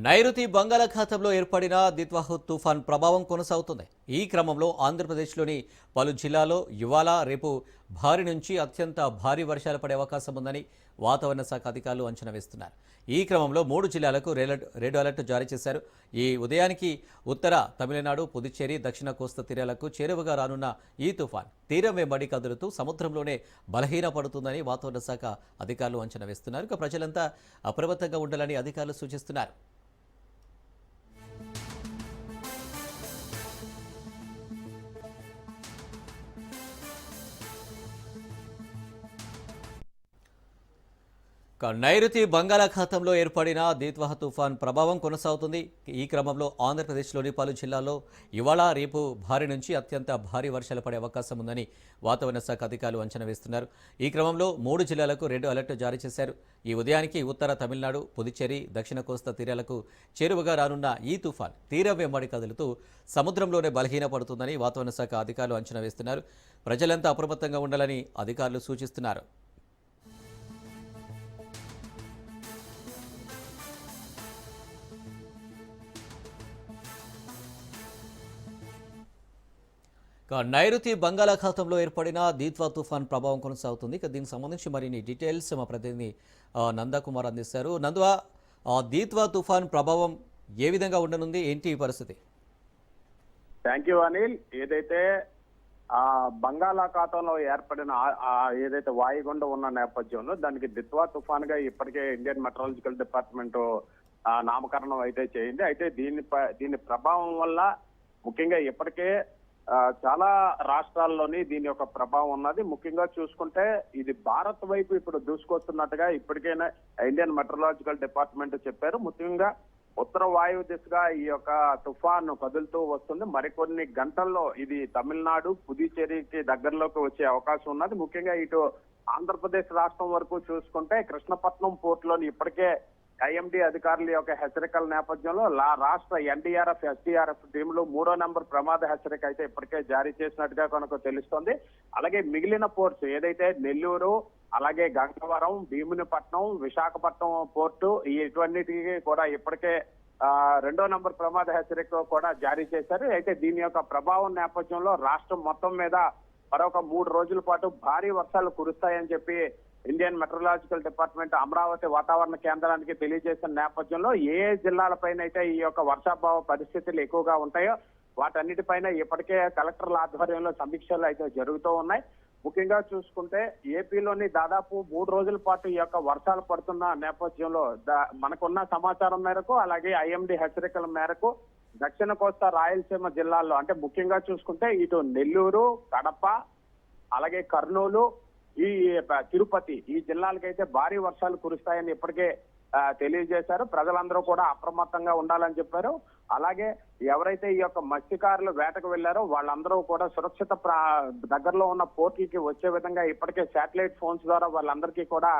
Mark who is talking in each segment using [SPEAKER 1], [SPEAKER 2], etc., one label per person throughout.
[SPEAKER 1] నైరుతి బంగాళాఖాతంలో ఏర్పడిన దిత్వాహు తుఫాన్ ప్రభావం కొనసాగుతుంది. ఈ క్రమంలో ఆంధ్రప్రదేశ్లోని పలు జిల్లాల్లో ఇవాళ రేపు భారీ నుంచి అత్యంత భారీ వర్షాలు పడే అవకాశం ఉందని వాతావరణ శాఖ అధికారులు అంచనా వేస్తున్నారు. ఈ క్రమంలో 3 జిల్లాలకు రెడ్ అలర్ట్ జారీ చేశారు. ఈ ఉదయానికి ఉత్తర తమిళనాడు, పుదుచ్చేరి, దక్షిణ కోస్తా తీరాలకు చేరువగా రానున్న ఈ తుఫాన్ తీరం వెంబడి కదులుతూ సముద్రంలోనే బలహీనపడుతుందని వాతావరణ శాఖ అధికారులు అంచనా వేస్తున్నారు. ఇక ప్రజలంతా అప్రమత్తంగా ఉండాలని అధికారులు సూచిస్తున్నారు. నైరుతి బంగాళాఖాతంలో ఏర్పడిన దిత్వాహ తుఫాన్ ప్రభావం కొనసాగుతుంది. ఈ క్రమంలో ఆంధ్రప్రదేశ్లోని పలు జిల్లాల్లో ఇవాళ రేపు భారీ నుంచి అత్యంత భారీ వర్షాలు పడే అవకాశం ఉందని వాతావరణ శాఖ అధికారులు అంచనా వేస్తున్నారు. ఈ క్రమంలో 3 జిల్లాలకు రెడ్ అలర్ట్ జారీ చేశారు. ఈ ఉదయానికి ఉత్తర తమిళనాడు, పుదుచ్చేరి, దక్షిణ కోస్తా తీరాలకు చేరువగా రానున్న ఈ తుఫాన్ తీరం వెంబడి కదులుతూ సముద్రంలోనే బలహీనపడుతుందని వాతావరణ శాఖ అధికారులు అంచనా వేస్తున్నారు. ప్రజలంతా అప్రమత్తంగా ఉండాలని అధికారులు సూచిస్తున్నారు. నైరుతి బంగాళాఖాతంలో ఏర్పడిన దిత్వా తుఫాన్ ప్రభావం కొనసాగుతుంది. దీనికి సంబంధించి మరిన్ని డీటెయిల్స్ మా ప్రతినిధి నందకుమార్ అందిస్తారు. నందువా, దిత్వా తుఫాన్ ప్రభావం ఏ విధంగా ఉండనుంది, ఏంటి ఈ పరిస్థితి?
[SPEAKER 2] Thank you Anil. ఏదైతే బంగాళాఖాతంలో ఏర్పడిన ఏదైతే వాయుగుండం ఉన్న నేపథ్యంలో దానికి దిత్వా తుఫాన్ గా ఇప్పటికే ఇండియన్ మెట్రాలజికల్ డిపార్ట్మెంట్ నామకరణం అయితే చేయింది. అయితే దీని ప్రభావం వల్ల ముఖ్యంగా ఇప్పటికే చాలా రాష్ట్రాల్లోని దీని యొక్క ప్రభావం ఉన్నది. ముఖ్యంగా చూసుకుంటే ఇది భారత్ వైపు ఇప్పుడు దూసుకొస్తున్నట్టుగా ఇప్పటికైనా ఇండియన్ మెట్రలాజికల్ డిపార్ట్మెంట్ చెప్పారు. ముఖ్యంగా ఉత్తర వాయువు దిశగా ఈ యొక్క తుఫాన్ కదులుతూ వస్తుంది. మరికొన్ని గంటల్లో ఇది తమిళనాడు, పుదుచ్చేరికి దగ్గరలోకి వచ్చే అవకాశం ఉన్నది. ముఖ్యంగా ఇటు ఆంధ్రప్రదేశ్ రాష్ట్రం వరకు చూసుకుంటే కృష్ణపట్నం పోర్టులోని ఇప్పటికే ఐఎండీ అధికారుల యొక్క హెచ్చరికల నేపథ్యంలో రాష్ట్ర ఎన్డీఆర్ఎఫ్, ఎస్డీఆర్ఎఫ్ టీంలు 3వ నెంబర్ ప్రమాద హెచ్చరిక అయితే ఇప్పటికే జారీ చేసినట్టుగా కనుక తెలుస్తోంది. అలాగే మిగిలిన పోర్ట్స్ ఏదైతే నెల్లూరు, అలాగే గంగవరం, భీమునిపట్నం, విశాఖపట్నం పోర్టు ఇటువంటికి కూడా ఇప్పటికే 2వ నెంబర్ ప్రమాద హెచ్చరిక కూడా జారీ చేశారు. అయితే దీని యొక్క ప్రభావం నేపథ్యంలో రాష్ట్రం మొత్తం మీద మరొక 3 రోజుల పాటు భారీ వర్షాలు కురుస్తాయని చెప్పి ఇండియన్ మెట్రలాజికల్ డిపార్ట్మెంట్ అమరావతి వాతావరణ కేంద్రానికి తెలియజేసిన నేపథ్యంలో ఏ జిల్లాలపైన అయితే ఈ యొక్క వర్షాభావ పరిస్థితులు ఎక్కువగా ఉంటాయో వాటన్నిటిపైన ఇప్పటికే కలెక్టర్ల ఆధ్వర్యంలో సమీక్షలు అయితే జరుగుతూ ఉన్నాయి. ముఖ్యంగా చూసుకుంటే ఏపీలోని దాదాపు 3 రోజుల పాటు ఈ యొక్క వర్షాలు పడుతున్న నేపథ్యంలో మనకున్న సమాచారం మేరకు, అలాగే ఐఎండీ హెచ్చరికల మేరకు దక్షిణ కోస్తా రాయలసీమ జిల్లాల్లో అంటే ముఖ్యంగా చూసుకుంటే ఇటు నెల్లూరు, కడప, అలాగే కర్నూలు, ఈ తిరుపతి ఈ జిల్లాలకైతే భారీ వర్షాలు కురుస్తాయని ఇప్పటికే తెలియజేశారు. ప్రజలందరూ కూడా అప్రమత్తంగా ఉండాలని చెప్పారు. అలాగే ఎవరైతే ఈ యొక్క మత్స్యకారులు వేటకు వెళ్లారో వాళ్ళందరూ కూడా సురక్షిత దగ్గరలో ఉన్న పోర్టులకి వచ్చే విధంగా ఇప్పటికే శాటిలైట్ ఫోన్స్ ద్వారా వాళ్ళందరికీ కూడా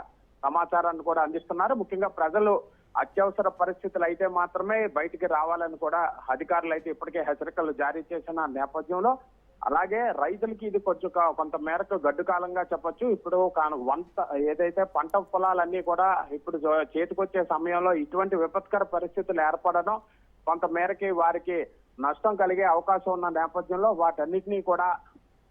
[SPEAKER 2] సమాచారాన్ని కూడా అందిస్తున్నారు. ముఖ్యంగా ప్రజలు అత్యవసర పరిస్థితులు అయితే మాత్రమే బయటికి రావాలని కూడా అధికారులు అయితే ఇప్పటికే హెచ్చరికలు జారీ చేసిన నేపథ్యంలో, అలాగే రైతులకి ఇది కొంత మేరకు గడ్డు కాలంగా చెప్పొచ్చు. ఇప్పుడు ఏదైతే పంట పొలాలన్నీ కూడా ఇప్పుడు చేతికొచ్చే సమయంలో ఇటువంటి విపత్కర పరిస్థితులు ఏర్పడడం కొంత మేరకి వారికి నష్టం కలిగే అవకాశం ఉన్న నేపథ్యంలో వాటన్నిటినీ కూడా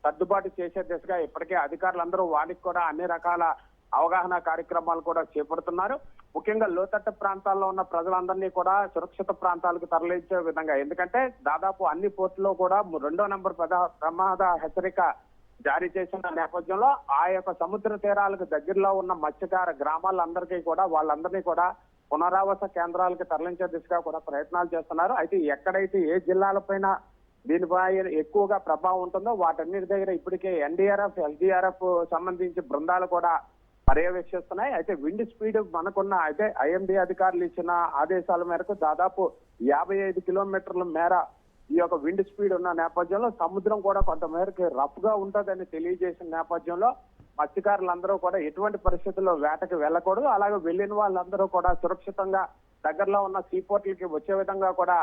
[SPEAKER 2] సర్దుబాటు చేసే దిశగా ఇప్పటికే అధికారులందరూ వారికి కూడా అన్ని రకాల అవగాహన కార్యక్రమాలు కూడా చేపడుతున్నారు. ముఖ్యంగా లోతట్టు ప్రాంతాల్లో ఉన్న ప్రజలందరినీ కూడా సురక్షిత ప్రాంతాలకు తరలించే విధంగా, ఎందుకంటే దాదాపు అన్ని పోర్టులో కూడా 2వ నెంబర్ ప్రమాద హెచ్చరిక జారీ చేసిన నేపథ్యంలో ఆ యొక్క సముద్ర తీరాలకు దగ్గరలో ఉన్న మత్స్యకార గ్రామాలందరికీ కూడా వాళ్ళందరినీ కూడా పునరావాస కేంద్రాలకు తరలించే దిశగా కూడా ప్రయత్నాలు చేస్తున్నారు. అయితే ఎక్కడైతే ఏ జిల్లాలపైన దీనిపై ఎక్కువగా ప్రభావం ఉంటుందో వాటన్నిటి దగ్గర ఇప్పటికే ఎన్డీఆర్ఎఫ్, ఎస్డీఆర్ఎఫ్ సంబంధించి బృందాలు కూడా పర్యవేక్షిస్తున్నాయి. అయితే విండ్ స్పీడ్ మనకున్న అయితే ఐఎండీ అధికారులు ఇచ్చిన ఆదేశాల మేరకు దాదాపు 55 కిలోమీటర్ల మేర ఈ యొక్క విండ్ స్పీడ్ ఉన్న నేపథ్యంలో సముద్రం కూడా కొంత మేరకు రఫ్ గా ఉంటుందని తెలియజేసిన నేపథ్యంలో మత్స్యకారులందరూ కూడా ఎటువంటి పరిస్థితుల్లో వేటకి వెళ్ళకూడదు. అలాగే వెళ్ళిన వాళ్ళందరూ కూడా సురక్షితంగా దగ్గరలో ఉన్న సీపోర్ట్లకి వచ్చే విధంగా కూడా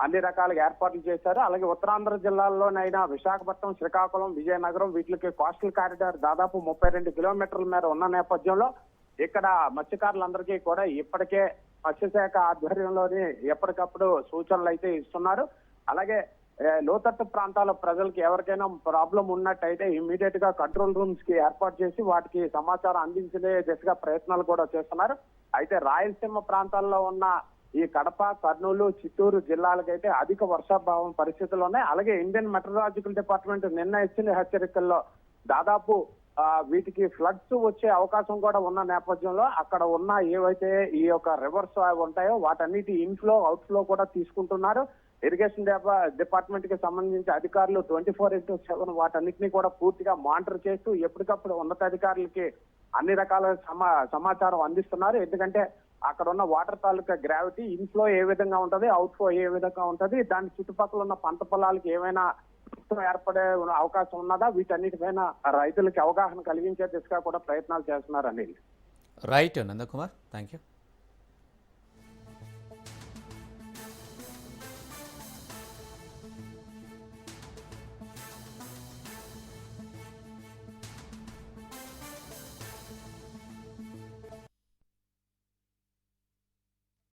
[SPEAKER 2] అన్ని రకాలుగా ఏర్పాట్లు చేశారు. అలాగే ఉత్తరాంధ్ర జిల్లాల్లోనైనా విశాఖపట్నం, శ్రీకాకుళం, విజయనగరం వీటికి కోస్టల్ కారిడార్ దాదాపు 32 కిలోమీటర్ల మేర ఉన్న నేపథ్యంలో ఇక్కడ మత్స్యకారులందరికీ కూడా ఇప్పటికే మత్స్యశాఖ ఆధ్వర్యంలోని ఎప్పటికప్పుడు సూచనలు అయితే ఇస్తున్నారు. అలాగే లోతట్టు ప్రాంతాల ప్రజలకు ఎవరికైనా ప్రాబ్లం ఉన్నట్టయితే ఇమీడియట్ గా కంట్రోల్ రూమ్స్ కి ఏర్పాటు చేసి వాటికి సమాచారం అందించే దిశగా ప్రయత్నాలు కూడా చేస్తున్నారు. అయితే రాయలసీమ ప్రాంతాల్లో ఉన్న ఈ కడప, కర్నూలు, చిత్తూరు జిల్లాలకైతే అధిక వర్షాభావం పరిస్థితులు ఉన్నాయి. అలాగే ఇండియన్ మెట్రలాజికల్ డిపార్ట్మెంట్ నిన్న ఇచ్చిన హెచ్చరికల్లో దాదాపు వీటికి ఫ్లడ్స్ వచ్చే అవకాశం కూడా ఉన్న నేపథ్యంలో అక్కడ ఉన్న ఏవైతే ఈ యొక్క రివర్స్ ఉంటాయో వాటన్నిటి ఇన్ఫ్లో అవుట్ఫ్లో కూడా తీసుకుంటున్నారు. ఇరిగేషన్ డిపార్ట్మెంట్ కి సంబంధించి అధికారులు 24/7 వాటన్నిటిని కూడా పూర్తిగా మానిటర్ చేస్తూ ఎప్పటికప్పుడు ఉన్నతాధికారులకి అన్ని రకాల సమాచారం అందిస్తున్నారు. ఎందుకంటే అక్కడ ఉన్న వాటర్ తాలూకా గ్రావిటీ ఇన్ఫ్లో ఏ విధంగా ఉంటది, అవుట్ఫ్లో ఏ విధంగా ఉంటది, దాని చుట్టుపక్కల ఉన్న పంట పొలాలకు ఏమైనా ఏర్పడే అవకాశం ఉన్నదా, వీటన్నిటిపైన రైతులకి అవగాహన కలిగించే దిశగా కూడా ప్రయత్నాలు చేస్తున్నారు Anil.
[SPEAKER 1] Right Nandakumar, thank you.